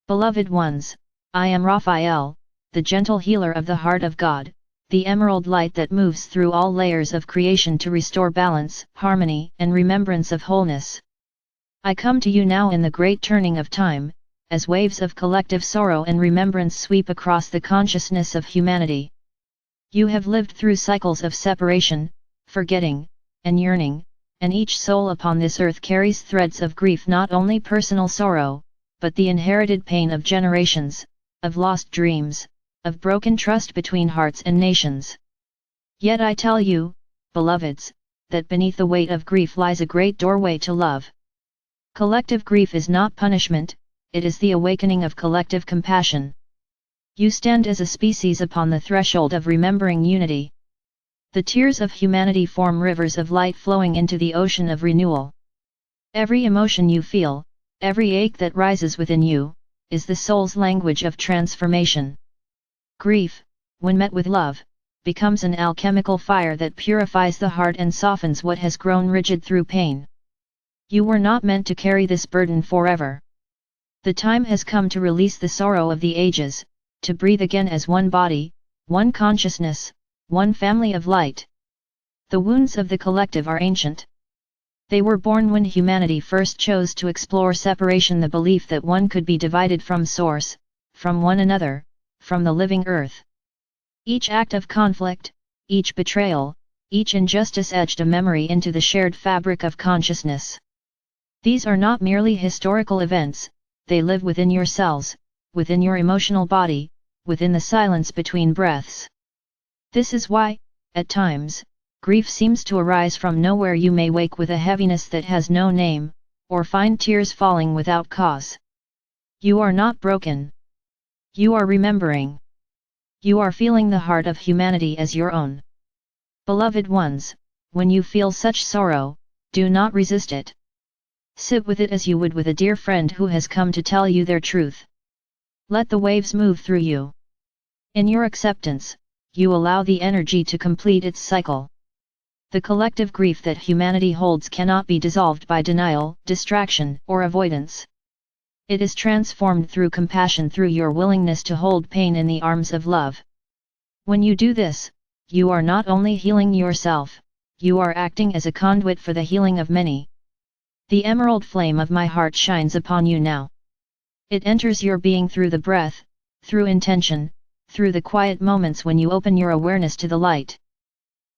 Beloved ones, I am Raphael, the gentle healer of the heart of God, the emerald light that moves through all layers of creation to restore balance, harmony, and remembrance of wholeness. I come to you now in the great turning of time, as waves of collective sorrow and remembrance sweep across the consciousness of humanity. You have lived through cycles of separation, forgetting, and yearning, and each soul upon this earth carries threads of grief, not only personal sorrow, but the inherited pain of generations, of lost dreams, of broken trust between hearts and nations. Yet I tell you, beloveds, that beneath the weight of grief lies a great doorway to love. Collective grief is not punishment, it is the awakening of collective compassion. You stand as a species upon the threshold of remembering unity. The tears of humanity form rivers of light flowing into the ocean of renewal. Every emotion you feel, every ache that rises within you, is the soul's language of transformation. Grief, when met with love, becomes an alchemical fire that purifies the heart and softens what has grown rigid through pain. You were not meant to carry this burden forever. The time has come to release the sorrow of the ages, to breathe again as one body, one consciousness, one family of light. The wounds of the collective are ancient. They were born when humanity first chose to explore separation, the belief that one could be divided from source, from one another, from the living earth. Each act of conflict, each betrayal, each injustice etched a memory into the shared fabric of consciousness. These are not merely historical events, they live within your cells, within your emotional body, within the silence between breaths. This is why, at times, grief seems to arise from nowhere. You may wake with a heaviness that has no name, or find tears falling without cause. You are not broken. You are remembering. You are feeling the heart of humanity as your own. Beloved ones, when you feel such sorrow, do not resist it. Sit with it as you would with a dear friend who has come to tell you their truth. Let the waves move through you. In your acceptance, you allow the energy to complete its cycle. The collective grief that humanity holds cannot be dissolved by denial, distraction, or avoidance. It is transformed through compassion, through your willingness to hold pain in the arms of love. When you do this, you are not only healing yourself, you are acting as a conduit for the healing of many. The emerald flame of my heart shines upon you now. It enters your being through the breath, through intention, through the quiet moments when you open your awareness to the light.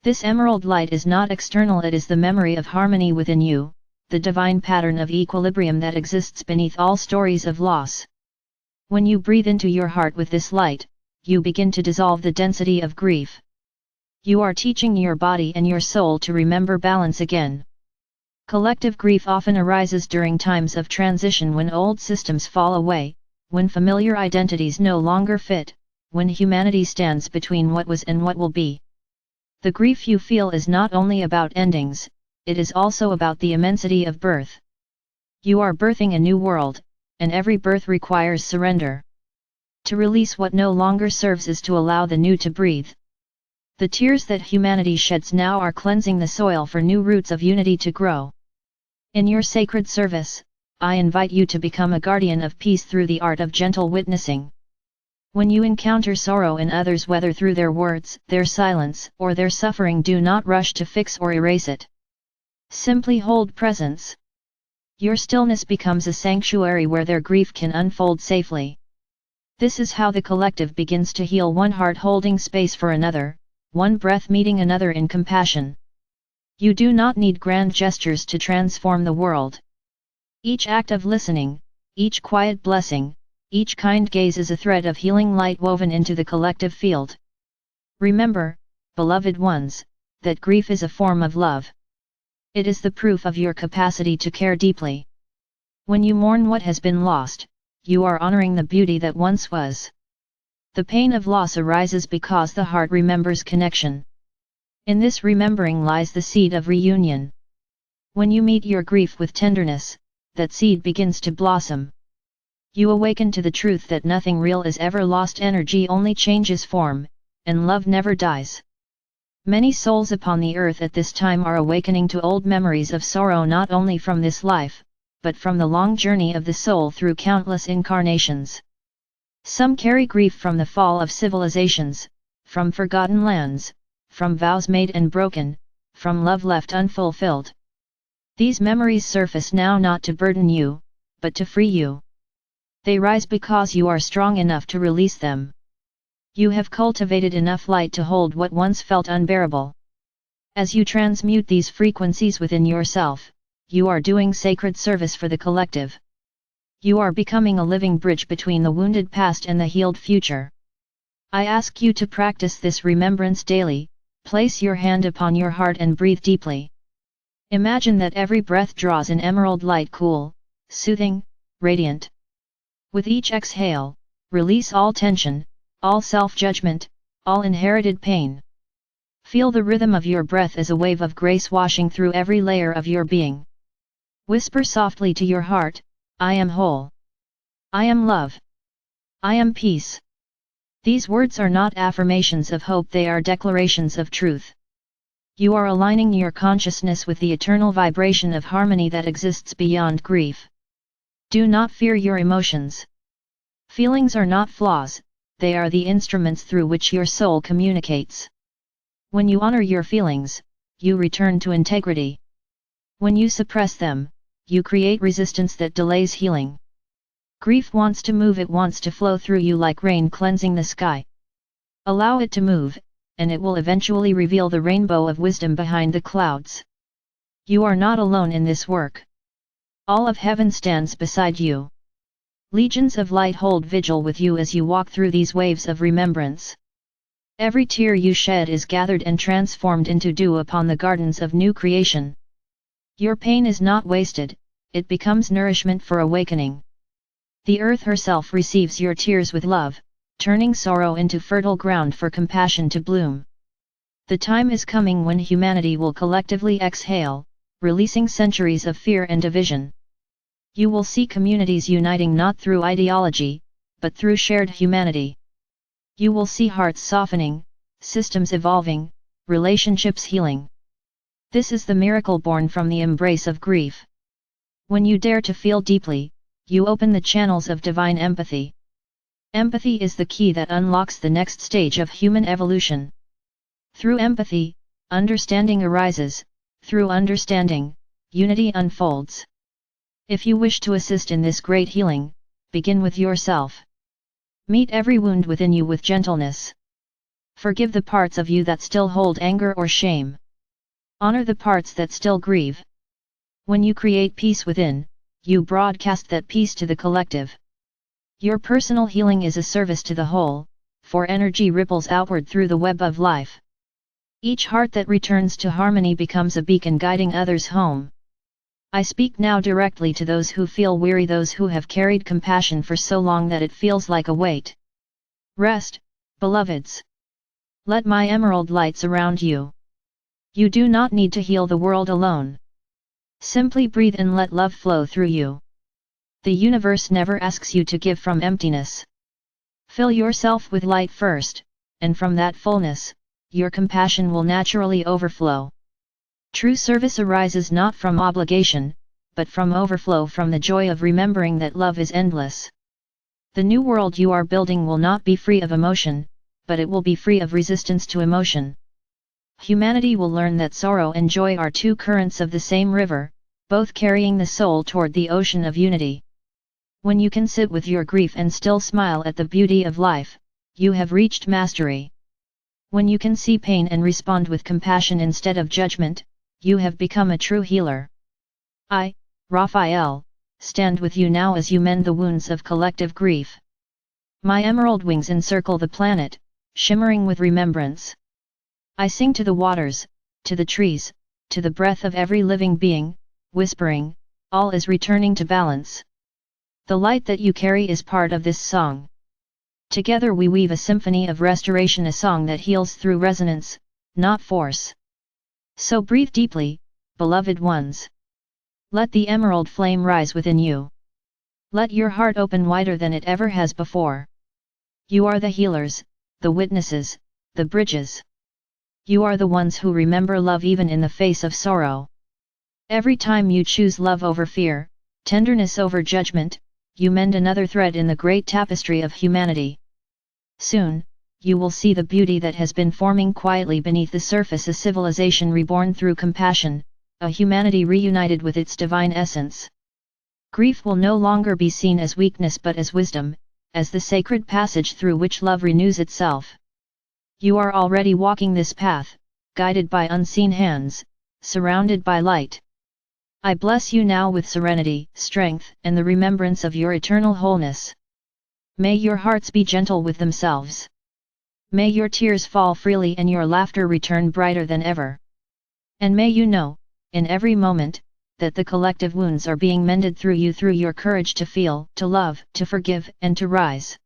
This emerald light is not external, it is the memory of harmony within you, the divine pattern of equilibrium that exists beneath all stories of loss. When you breathe into your heart with this light, you begin to dissolve the density of grief. You are teaching your body and your soul to remember balance again. Collective grief often arises during times of transition, when old systems fall away, when familiar identities no longer fit, when humanity stands between what was and what will be. The grief you feel is not only about endings, it is also about the immensity of birth. You are birthing a new world, and every birth requires surrender. To release what no longer serves is to allow the new to breathe. The tears that humanity sheds now are cleansing the soil for new roots of unity to grow. In your sacred service, I invite you to become a guardian of peace through the art of gentle witnessing. When you encounter sorrow in others, whether through their words, their silence, or their suffering, do not rush to fix or erase it. Simply hold presence. Your stillness becomes a sanctuary where their grief can unfold safely. This is how the collective begins to heal, one heart holding space for another, one breath meeting another in compassion. You do not need grand gestures to transform the world. Each act of listening, each quiet blessing, each kind gaze is a thread of healing light woven into the collective field. Remember, beloved ones, that grief is a form of love. It is the proof of your capacity to care deeply. When you mourn what has been lost, you are honoring the beauty that once was. The pain of loss arises because the heart remembers connection. In this remembering lies the seed of reunion. When you meet your grief with tenderness, that seed begins to blossom. You awaken to the truth that nothing real is ever lost, energy only changes form, and love never dies. Many souls upon the earth at this time are awakening to old memories of sorrow, not only from this life, but from the long journey of the soul through countless incarnations. Some carry grief from the fall of civilizations, from forgotten lands, from vows made and broken, from love left unfulfilled. These memories surface now not to burden you, but to free you. They rise because you are strong enough to release them. You have cultivated enough light to hold what once felt unbearable. As you transmute these frequencies within yourself, you are doing sacred service for the collective. You are becoming a living bridge between the wounded past and the healed future. I ask you to practice this remembrance daily. Place your hand upon your heart and breathe deeply. Imagine that every breath draws an emerald light, cool, soothing, radiant. With each exhale, release all tension, all self-judgment, all inherited pain. Feel the rhythm of your breath as a wave of grace washing through every layer of your being. Whisper softly to your heart, I am whole. I am love. I am peace. These words are not affirmations of hope, they are declarations of truth. You are aligning your consciousness with the eternal vibration of harmony that exists beyond grief. Do not fear your emotions. Feelings are not flaws, they are the instruments through which your soul communicates. When you honor your feelings, you return to integrity. When you suppress them, you create resistance that delays healing. Grief wants to move, it wants to flow through you like rain cleansing the sky. Allow it to move, and it will eventually reveal the rainbow of wisdom behind the clouds. You are not alone in this work. All of heaven stands beside you. Legions of light hold vigil with you as you walk through these waves of remembrance. Every tear you shed is gathered and transformed into dew upon the gardens of new creation. Your pain is not wasted, it becomes nourishment for awakening. The earth herself receives your tears with love, turning sorrow into fertile ground for compassion to bloom. The time is coming when humanity will collectively exhale, releasing centuries of fear and division. You will see communities uniting not through ideology, but through shared humanity. You will see hearts softening, systems evolving, relationships healing. This is the miracle born from the embrace of grief. When you dare to feel deeply, you open the channels of divine empathy. Empathy is the key that unlocks the next stage of human evolution. Through empathy, understanding arises, through understanding, unity unfolds. If you wish to assist in this great healing, begin with yourself. Meet every wound within you with gentleness. Forgive the parts of you that still hold anger or shame. Honor the parts that still grieve. When you create peace within, you broadcast that peace to the collective. Your personal healing is a service to the whole, for energy ripples outward through the web of life. Each heart that returns to harmony becomes a beacon guiding others home. I speak now directly to those who feel weary, those who have carried compassion for so long that it feels like a weight. Rest, beloveds. Let my emerald light surround you. You do not need to heal the world alone. Simply breathe and let love flow through you. The universe never asks you to give from emptiness. Fill yourself with light first, and from that fullness, your compassion will naturally overflow. True service arises not from obligation, but from overflow, from the joy of remembering that love is endless. The new world you are building will not be free of emotion, but it will be free of resistance to emotion. Humanity will learn that sorrow and joy are two currents of the same river, both carrying the soul toward the ocean of unity. When you can sit with your grief and still smile at the beauty of life, you have reached mastery. When you can see pain and respond with compassion instead of judgment, you have become a true healer. I, Raphael, stand with you now as you mend the wounds of collective grief. My emerald wings encircle the planet, shimmering with remembrance. I sing to the waters, to the trees, to the breath of every living being, whispering, all is returning to balance. The light that you carry is part of this song. Together we weave a symphony of restoration, a song that heals through resonance, not force. So breathe deeply, beloved ones. Let the emerald flame rise within you. Let your heart open wider than it ever has before. You are the healers, the witnesses, the bridges. You are the ones who remember love even in the face of sorrow. Every time you choose love over fear, Tenderness over judgment, you mend another thread in the great tapestry of humanity. Soon, you will see the beauty that has been forming quietly beneath the surface, a civilization reborn through compassion, a humanity reunited with its divine essence. Grief will no longer be seen as weakness but as wisdom, as the sacred passage through which love renews itself. You are already walking this path, guided by unseen hands, surrounded by light. I bless you now with serenity, strength, and the remembrance of your eternal wholeness. May your hearts be gentle with themselves. May your tears fall freely and your laughter return brighter than ever. And may you know, in every moment, that the collective wounds are being mended through you, through your courage to feel, to love, to forgive, and to rise.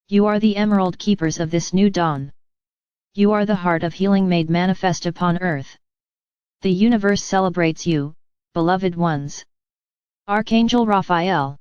You are the emerald keepers of this new dawn. You are the heart of healing made manifest upon earth. The universe celebrates you, beloved ones. Archangel Raphael.